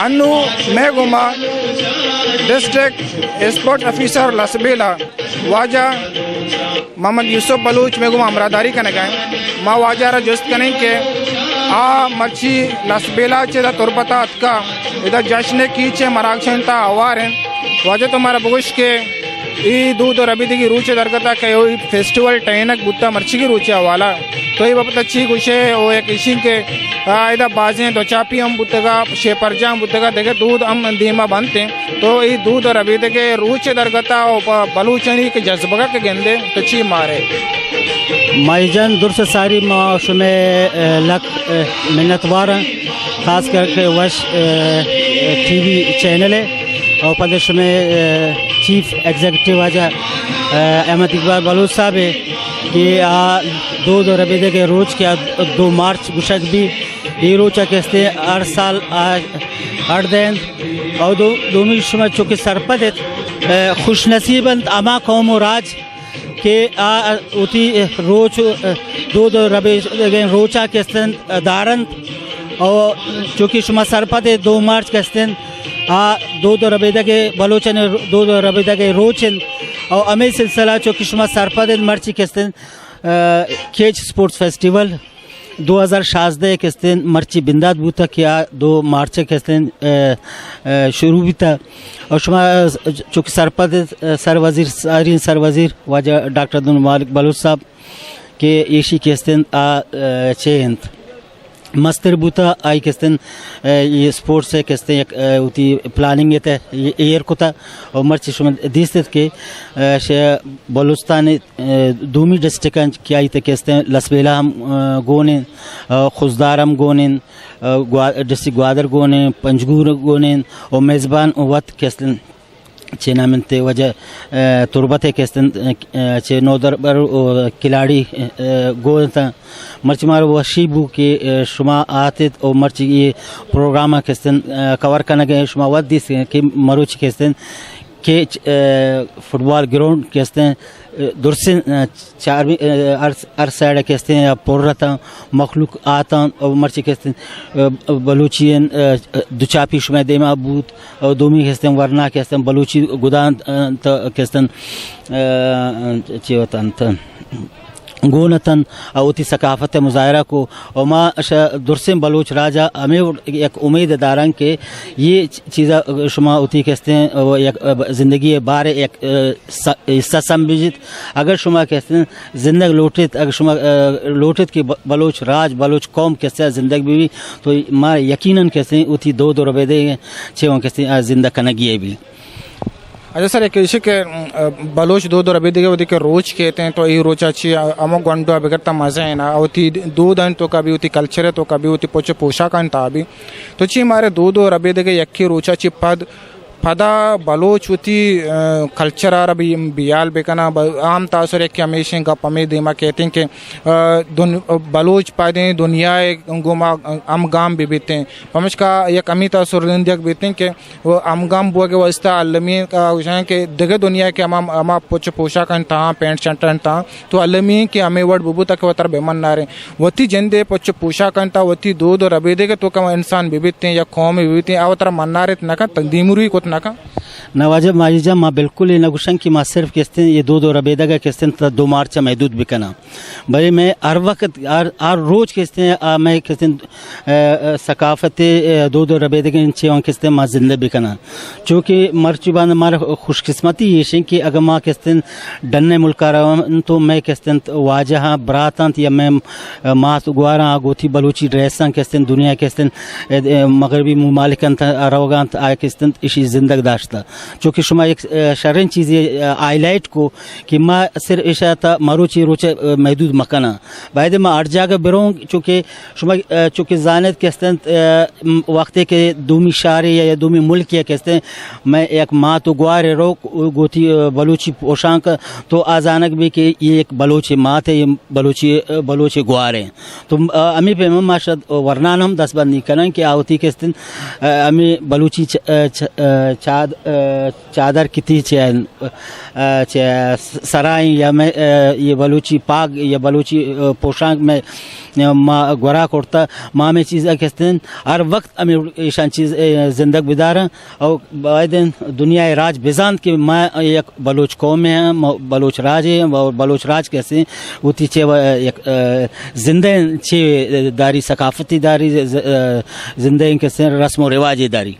انو میں گما district sport officer لسبیلا واجہ محمد یوسف بلوچ میں گما امراداری کا نگائیں ما واجہ را جست کنیں کہ آ مرچی لسبیلا چے دا تربتا اتکا ادا جشن کی چے مراکشن تا آوارن واجہ تمہارا بگوش کے ای دود اور ابھی دیگی روچے درگتا کہ یہ فیسٹیول ٹینک بوتا مرچی کی روچے حوالا تو یہ بہت اچھی کچھ ہے وہ ایک اشین کے ایدہ بازیں دو چاپی ہم بوتگا شیپرجاں بوتگا دیکھے دودھ ہم دیمہ بنتے تو یہ دودھ اور ابھی دیکھے روچے درگتا بلوچنی کے جذبگا کے گندے تچھی مارے مائی جان درس ساری ما شمیں لک منتوار خاص کر کے وش ٹی وی چینل ہے اور پدش میں چیف ایگزیکٹو واجہ احمد اقبال بلوچ صاحب ہے کہ دو ربیدے کے روز کے 2 مارچ گشک بھی یہ روچہ کہتے ہیں ہر سال ہر دین اور دومی شمع چونکہ سرپدت خوش نصیبند اما قوم و راج کہ اتی روچ دو ربیدے روچہ کہتے دارند اور چونکہ شمع سرپدت 2 مارچ کہتے ہیں دو ربیدہ کے بلوچن 2 ربیدہ کے روچن اور امی سلسلہ چونکہ شما سرپدن مرچی کستن کیچ سپورٹس فیسٹیول 2016 کستن مرچی بنداد بوتا کیا 2 مارچ کستن شروع بیتا اور شما چونکہ سرپدن سر وزیر واجہ ڈاکٹر عبدالمالک مالک بلوچ صاحب کے ایشی کستن چینت مستر بوتا آئی کستن یہ سپورٹس ہے کستن یک ہوتی پلاننگ ہے ایئر کو تھا اور مرچی شما دیستت کے بلوچستان دومی ڈسٹرکن کیا ہی تھے کستن لسبیلا ہم گونین خوزدار ہم گونین ڈسٹرک گوادر گونین پنجگور گونین اور میزبان وقت کستن چھ نامنتے وجہ تربت ہے کستن چھ نودر بر کھلاڑی گول تھا مرچ مار وشی بو کہ شما آتت اور مرچ یہ پروگرام کستن کور کرنا گئے شما ود دیس کہ مروچ کستن کہ فٹ بال گراؤنڈ کہتے ہیں درسن چارویں ہر سائڈ کہتے ہیں پورتا مخلوق آتا اور مرچی کہتے ہیں بلوچین دچاپی شمع دیما بوت اور دومی کہتے ہیں ورنہ کہتے ہیں بلوچی گدان کہتے ہیں چیوتن گونتن اوتی ثقافت مظاہرہ کو اور ما درسم بلوچ راجہ ہمیں ایک امید داران کہ یہ چیزیں شما اوتی کہتے ہیں زندگی بارے ایک حصہ سمجھت اگر شما کہتے ہیں زندگی لوٹت اگر شما لوٹت کہ بلوچ راج بلوچ قوم کہتے ہیں زندگی بھی تو ما یقیناً کہتے ہیں اوتی 2 ربیدے چھے کہتے ہیں زندہ کنگی ہے بھی. اچھا سر ایک اسی کہ بلوچ 2 ربیدے وہ دیکھے روچ کہتے ہیں تو یہ روچ اچھی امو گنڈو بگرتا مزہ ہے نا ہوتی 2 دن تو کبھی ہوتی کلچر ہے تو کبھی ہوتی پوچھے پوشاک انتا بھی تو چی ہمارے 2 ربیدے کے یکی روچا چی پدا بلوچ ہوتی کلچر آ رہا بیال بکنا عام تاثر ہے کہ ہمیشہ گپ ہمیں دیما کہتے ہیں کہ بلوچ پائدیں دنیا گما ام گام بھی بیتے ہیں ہمش کا یک امی تاثر رندیک بیتے ہیں کہ وہ ام گام بوا کے واسطہ علمی کا ہے کہ دگے دنیا کے اما پوچھ پوشا کن تھا پینٹ شنٹن تھا تو علمی کہ ہمیں ورڈ ببو تک وطر بیمن نہ رہے وتی جندے پوچھ پوشا کن تھا وتی 2 ربیدے کے تو کم انسان بھی بیتے ہیں یا قوم بھی بیتے ہیں اوتر من نہ رہے نہ کا تقدیموری کو نواجب ماجہ ما بالکل نگوشن کی ما صرف کہتے ہیں یہ 2 ربیدہ کا کہتے ہیں 2 مارچ محدود بکنا بھائی میں ہر وقت ہر روز کہتے ہیں میں کہتے ہیں ثقافت 2 ربیدہ کے انچے کہتے ہیں ما زندہ بکنا چونکہ مرچبان ہمارا خوش قسمتی یہ ہے کہ اگر ما کہتے ہیں ڈنے ملکہ رہا تو میں کہتے ہیں واجہ براتاں یا میں ما گوارا گوتھی بلوچی ڈریساں کہتے ہیں دنیا کہتے ہیں مغربی ممالکن روگاں آئے کہتے ہیں اسی زندگ داشتا چونکہ شما ایک شرن چیزیں آئی لائٹ کو کہ ما صرف اشا تھا مروچی روچے محدود مکانا باید ما ہر جگہ بروں چونکہ زانت کہتے ہیں وقت کے دومی شہر یا دومی ملک یا کہتے ہیں میں ایک ماں تو گوارے رو گوتی بلوچی پوشاک تو آزانک بھی کہ یہ ایک بلوچی ماں تھے یہ بلوچی گوارے تو امی پہ ماشد ورنان ہم 10 بند نہیں کریں کہ آوتی کہتے ہیں امی بلوچی چاد چادر کتی سرائیں یا میں یہ بلوچی پاگ یا بلوچی پوشاک میں ما گورا کرتا ماں میں چیزیں کہتے ہیں ہر وقت ہمیں ایشان چیز زندگ بدار اور بعدین دنیا راج بیزانت کے ماں ایک بلوچ قوم ہے بلوچ راج ہے اور بلوچ راج کیسے ہیں وہ تیچے زندہ چھ داری ثقافتی داری زندہ کیسے رسم و رواج داری